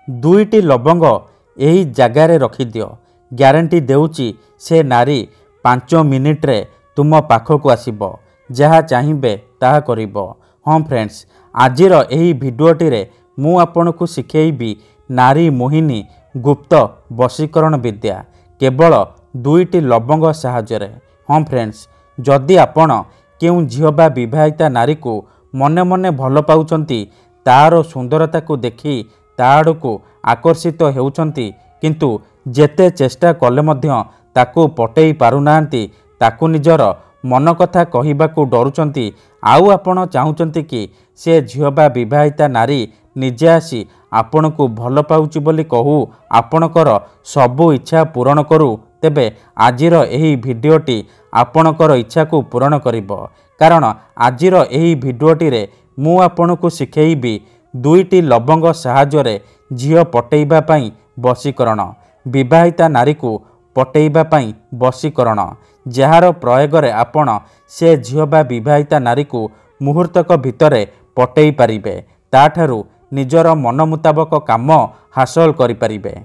दुईटी लवंग यही जगार रखिदियो। ग्यारंटी देउची से नारी 5 मिनिट रे तुम पाखक आसीबो। जहाँ चाहिए ताहा करिबो। हाँ फ्रेंड्स, आजिर यही भिडियोटी रे मु आपनकु शिखेइबी नारी मोहिनी गुप्त वशीकरण विद्या केवल 2टी लवंग साहाय्य। हाँ फ्रेंड्स, जदि आपण केउ झियो बा विवाहिता नारी को मने मने भल पाउचंती, तार सुंदरता को देखि ता आड़कू आकर्षित हेउचंती, किंतु जेते चेष्टा कले मध्य ताकू पटेई पारुनांती, ताकू निजर मन कथा कहिबाकू डरुचंती, आउ आपण चाहुचंती कि से झियो बा विवाहिता नारी निजे आसी आपनकू भल पाउची बोली कहू आपणकर सबु इच्छा पूरण करू, तेबे आजिर एही भिडियोटी आपणकर इच्छा को पूरण करिबो। कारण आजिर एही भिडियोटी रे मु आपनकू शिखेइबी 2टी लवंग साहाय्य झियो पटेइबा पई वशीकरण, विवाहिता नारी को पटेइबा पई वशीकरण, जार प्रयोग रे आपण से झियो बा विवाहिता नारी को मुहूर्तक भितरे पटेई पारिबे, ताठारु निजर मन मुताबक काम हासिल करि पारिबे।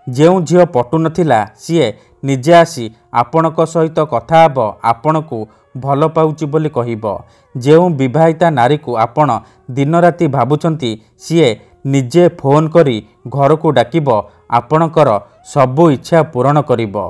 जेउ झियो पटु नथिला सीए निजे आसी आपणक सहित कथा हब, आपणकू भल पाउची बोली कहिबो। जेउ विवाहिता नारी को आपण दिन राति भाबुचंती, सीए निजे फोन करी घर को डाकिबो, आपणकर सबु इच्छा पूरण करिबो।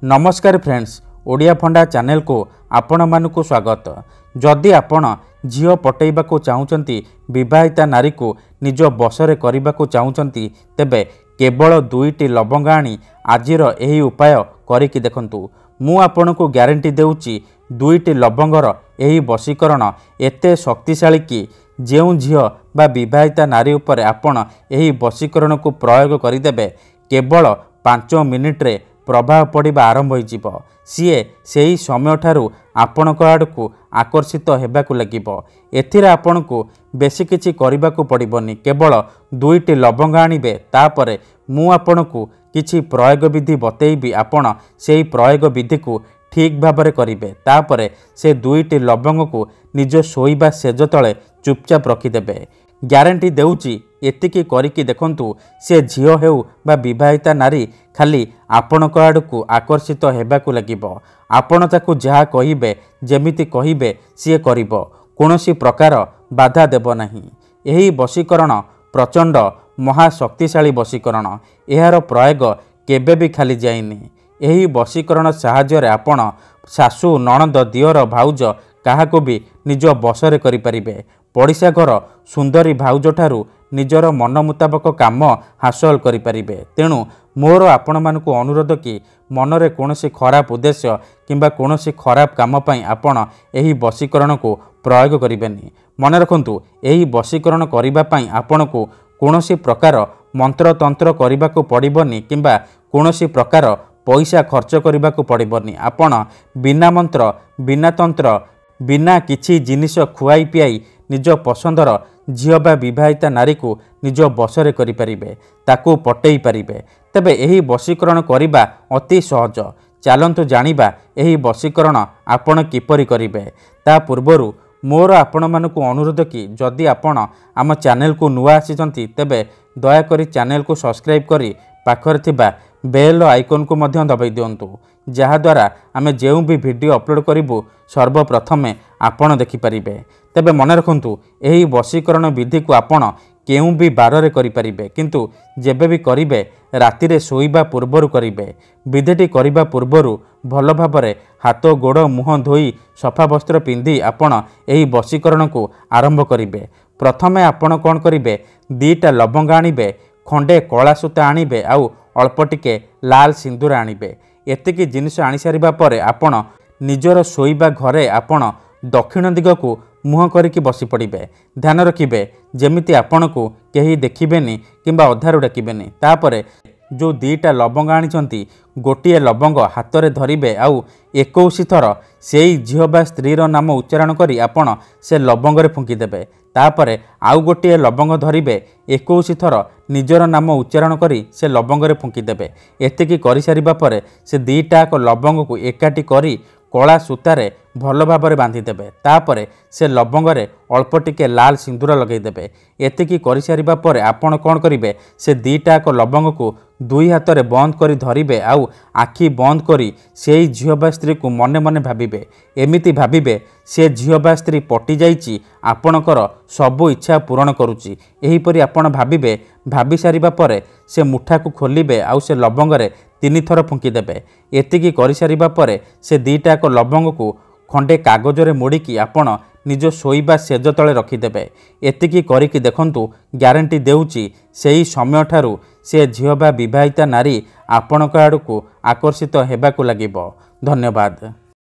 नमस्कार फ्रेंड्स, ओडिया फंडा चैनल को आपण मानकु स्वागत। जदि आपण झियो पटेइबाकू चाहुचंती, विवाहिता नारी को निज बसरे करिबाकू चाहुचंती, तेबे केवल 2टी लवंग आनी आजिर एही उपाय करिकि देखंतु। मु आपनकू ग्यारंटी देउची 2टी लवंगर एही वशीकरण एते शक्तिशाली कि जेउ झियो बा विवाहिता नारी उपरे आपण एही वशीकरण को प्रयोग करिदेबे, केवल 5 मिनिट रे प्रभाव पड़िबा आरंभ होइजिबो। सीए सेही समय ठारू आपणक आड़कू आकर्षित हेबाकू लागिबो। एथिरे आपणकू बेसी किछि करिबाकू पड़िबोनी, केवल 2टी लवंग आनिबे, तापरे मु आपणकू किछि प्रयोग विधि बतेइबी, आपण सेही प्रयोग विधि को ठीक भाबरे करिबे। तापरे से 2टी लवंग को निज शोइबा सेज तळे चुपचाप रखिदेबे। ग्यारंटी देउची एतिकी करिकि देखंतु, से झियो हेउ बा विवाहिता नारी खाली आपणक आड़कू आकर्षित हेबाकू लागिबो। आपण ताकू जहा कहिबे, जेमिति कहिबे सीए करिबो, कोनोसी प्रकार बाधा देबो नाही। एही वशीकरण प्रचंड महाशक्तिशाली वशीकरण, एहार प्रयोग केबे भी खाली जाइनी। एही वशीकरण साहाय्य आपण सासू नणंद दियर भाउज काहाको भी निज बसरे करि परिबे। पड़िशा घर सुंदरी भाउज ठारू निजर मन मुताबक काम हासिल करि परिबे। तेणु मोर आपण मानकु अनुरोध कि मनरे कोनोसी खराब उद्देश्य किंबा कोनोसी खराब काम पई आपण एही वशीकरण को प्रयोग करिबेनी। मन रखंतु, एही वशीकरण करिबा पई आपणकू कोनोसी प्रकार मंत्र तंत्र करिबाकू पड़िबोनी, किंबा कोनोसी प्रकार पैसा खर्च करिबाकू पड़िबोनी। आपण बिना मंत्र बिना तंत्र बिना किछि जिनिष खुआई पियाई निज पसंदर झियो बा विवाहिता नारी को निज बसरे करि परिबे, ताकू पटेई पारिबे। तेबे एही वशीकरण करिबा अति सहज। चलंतु जानिबा एही वशीकरण आपण किपरि करिबे। ता पूर्वरु मोर आपण मानकु अनुरोध कि जदि आपण आम चैनल को नुआ आसीचंती, तेबे दया करी चैनल को सब्सक्राइब करी पाखरे थिबा बेल आइकन को मध्य दबाई दियंतु, जहा द्वारा आमे जेउ भी वीडियो अपलोड करिबु सर्वप्रथमे आपण देखि परिबे। तेबे मन रखंतु, एही वशीकरण विधि को आपण केउ भी बार रे करि परिबे, किंतु जेबे भी करिबे राति रे सोइबा पूर्वरु करिबे। विधिटी करिबा पूर्वरु भल भाबरे हाथ गोड़ मुह धोई सफा वस्त्र पिंधि आपण एही वशीकरण को आरंभ करिबे। प्रथमे आपण कोन करिबे, 2टा लवंग आनिबे, खंडे कला सूता आनिबे, आउ अल्प टिके लाल सिंदूर आनिबे। एतिकी जिनिष आनि सारिबा परे आपण निजर सोइबा घरे आपण दक्षिण दिग को मुह करिकी बसी पड़िबे। ध्यान रखिबे जेमिति आपणकू केही देखिबेनी किंबा अधारू डाकिबेनी। तापरे जो 2टा लवंग आनिचंती, गोटिए लवंग हाथ रे धरिबे, आउ 21 थर सेई झियो बा स्त्रीर नाम उच्चारण करी आपण से लवंग रे फुंकी देबे। तापरे आउ गोटिए लवंग धरिबे, 21 थर निजर नाम उच्चारण करी से लवंग रे फुंकी देबे। एतिकी करि सारिबा परे से 2टाक लवंग को एकाठी करी कला सूतारे ଭଲ ଭାବରେ ବାନ୍ଧିଦେବେ। ତାପରେ ସେ ଲବଙ୍ଗରେ ଅଳ୍ପ ଟିକେ ଲାଲ ସିନ୍ଦୁର ଲଗାଇଦେବେ। ଏତିକି କରିସାରିବା ପରେ ଆପଣ କ'ଣ କରିବେ, ସେ ଦୁଇଟାକ ଲବଙ୍ଗକୁ ଦୁଇ ହାତରେ ବନ୍ଦ କରି ଧରିବେ ଆଉ ଆଖି ବନ୍ଦ କରି ସେଇ ଝିଅ ବା ସ୍ତ୍ରୀକୁ ମନେ ମନେ ଭାବିବେ। ଏମିତି ଭାବିବେ, ସେ ଝିଅ ବା ସ୍ତ୍ରୀ ପଟିଯାଇଛି, ଆପଣଙ୍କର ସବୁ ଇଚ୍ଛା ପୂରଣ କରୁଛି। ଏହିପରି ଆପଣ ଭାବିବେ। ଭାବି ସାରିବା ପରେ ସେ ମୁଠାକୁ ଖୋଲିବେ ଆଉ ସେ ଲବଙ୍ଗରେ 3 ଥର ଫୁଙ୍କିଦେବେ। ଏତିକି କରିସାରିବା ପରେ ସେ ଦୁଇଟାକ ଲବଙ୍ଗକୁ ଖଣ୍ଡେ କାଗଜରେ ମୋଡ଼ିକି ଆପଣ ନିଜ ଶୋଇବା ସେଜ ତଳେ ରଖିଦେବେ। ଏତିକି କରିକି ଦେଖନ୍ତୁ, ଗ୍ୟାରେଣ୍ଟି ଦେଉଛି ସେହି ସମୟଠାରୁ ସେ ଝିଅ ବା ବିବାହିତା ନାରୀ ଆପଣଙ୍କ ଆଡ଼କୁ ଆକର୍ଷିତ ହେବାକୁ ଲାଗିବ। ଧନ୍ୟବାଦ।